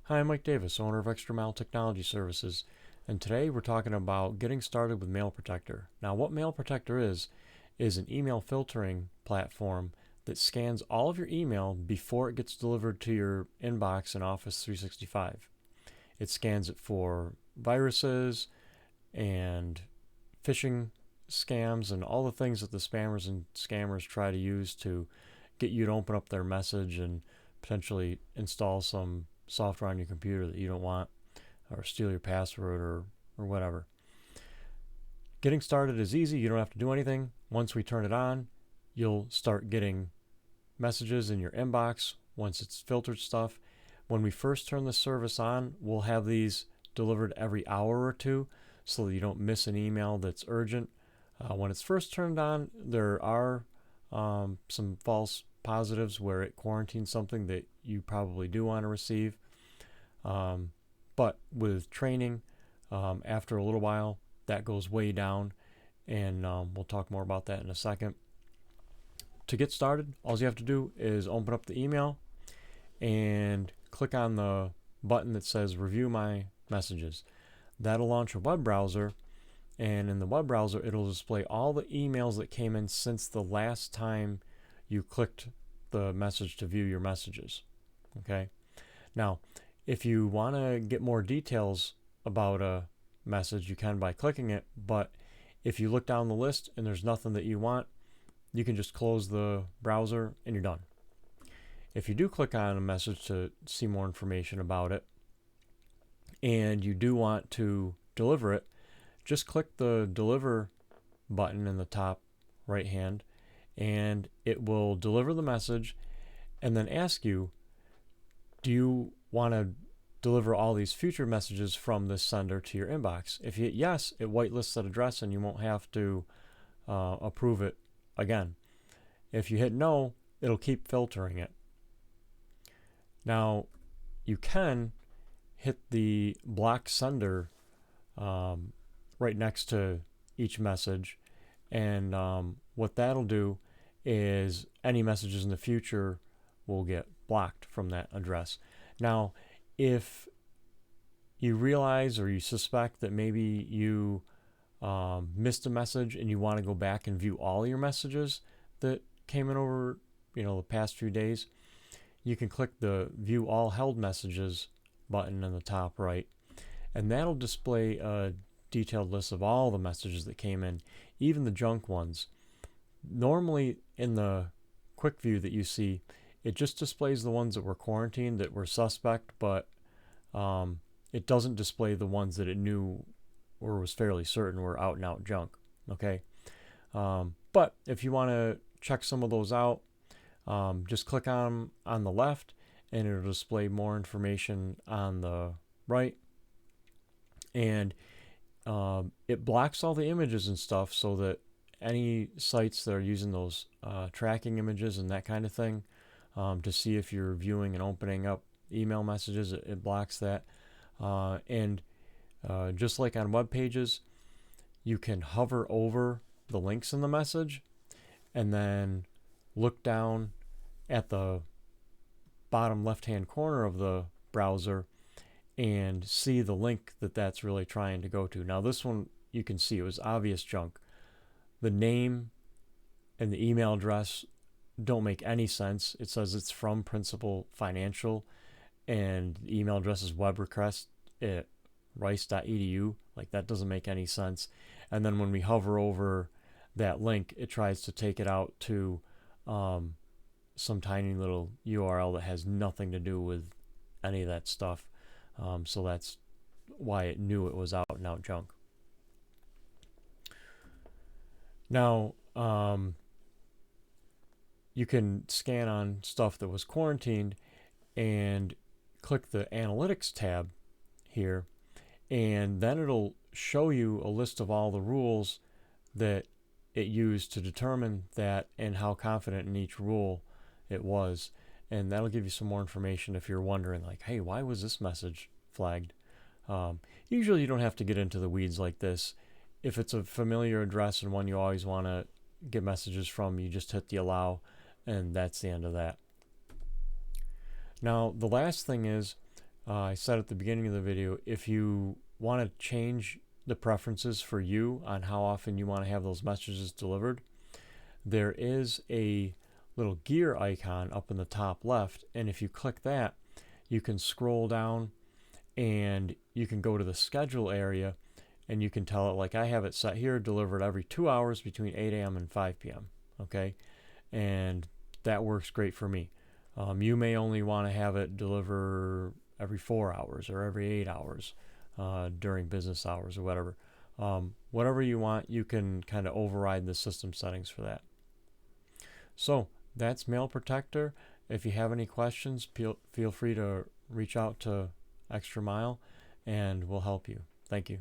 Hi, I'm Mike Davis, owner of Extra Mile Technology Services, and today we're talking about getting started with MailProtector. Now, what MailProtector is an email filtering platform that scans all of your email before it gets delivered to your inbox in Office 365. It scans it for viruses and phishing scams and all the things that the spammers and scammers try to use to get you to open up their message and potentially install some software on your computer that you don't want, or steal your password, or whatever. Getting started is easy. You don't have to do anything. Once we turn it on, you'll start getting messages in your inbox once it's filtered stuff. When we first turn the service on, we'll have these delivered every hour or two so that you don't miss an email that's urgent. When it's first turned on, there are some false positives where it quarantines something that you probably do want to receive. But with training, after a little while, that goes way down, and we'll talk more about that in a second. To get started, all you have to do is open up the email and click on the button that says Review My Messages. That'll launch a web browser, and in the web browser, it'll display all the emails that came in since the last time you clicked the message to view your messages. Okay? Now, if you want to get more details about a message, you can by clicking it, but if you look down the list and there's nothing that you want, you can just close the browser and you're done. If you do click on a message to see more information about it, and you do want to deliver it, just click the deliver button in the top right hand, and it will deliver the message and then ask you, do you want to deliver all these future messages from this sender to your inbox? If you hit yes, it whitelists that address and you won't have to approve it again. If you hit no, it'll keep filtering it. Now, you can hit the block sender right next to each message, and what that'll do is any messages in the future will get blocked from that address. Now, if you realize or you suspect that maybe you missed a message and you want to go back and view all your messages that came in over the past few days, you can click the View All Held Messages button in the top right, and that'll display a detailed list of all the messages that came in, even the junk ones. Normally in the quick view that you see, it just displays the ones that were quarantined, that were suspect, but it doesn't display the ones that it knew or was fairly certain were out and out junk. Okay, but if you want to check some of those out, just click on the left, and it'll display more information on the right, and it blocks all the images and stuff so that any sites that are using those tracking images and that kind of thing to see if you're viewing and opening up email messages, it blocks that. And just like on web pages, you can hover over the links in the message and then look down at the bottom left-hand corner of the browser and see the link that's really trying to go to. Now, this one, you can see it was obvious junk. The name and the email address don't make any sense. It says it's from Principal Financial, and the email address is webrequest at rice.edu. Like, that doesn't make any sense. And then when we hover over that link, it tries to take it out to some tiny little URL that has nothing to do with any of that stuff. So that's why it knew it was out and out junk. Now, you can scan on stuff that was quarantined and click the Analytics tab here, and then it'll show you a list of all the rules that it used to determine that and how confident in each rule it was. And that'll give you some more information if you're wondering, like, hey, why was this message flagged? Usually you don't have to get into the weeds like this. If it's a familiar address and one you always want to get messages from, you just hit the allow, and that's the end of that. Now, the last thing is I said at the beginning of the video, if you want to change the preferences for you on how often you want to have those messages delivered, there is a little gear icon up in the top left, and if you click that, you can scroll down and you can go to the schedule area, and you can tell it, like I have it set here, delivered every 2 hours between 8 a.m. and 5 p.m. Okay, and that works great for me. You may only want to have it deliver every 4 hours or every 8 hours during business hours or whatever. Whatever you want, you can kind of override the system settings for that. So that's MailProtector. If you have any questions, feel free to reach out to Extra Mile and we'll help you. Thank you.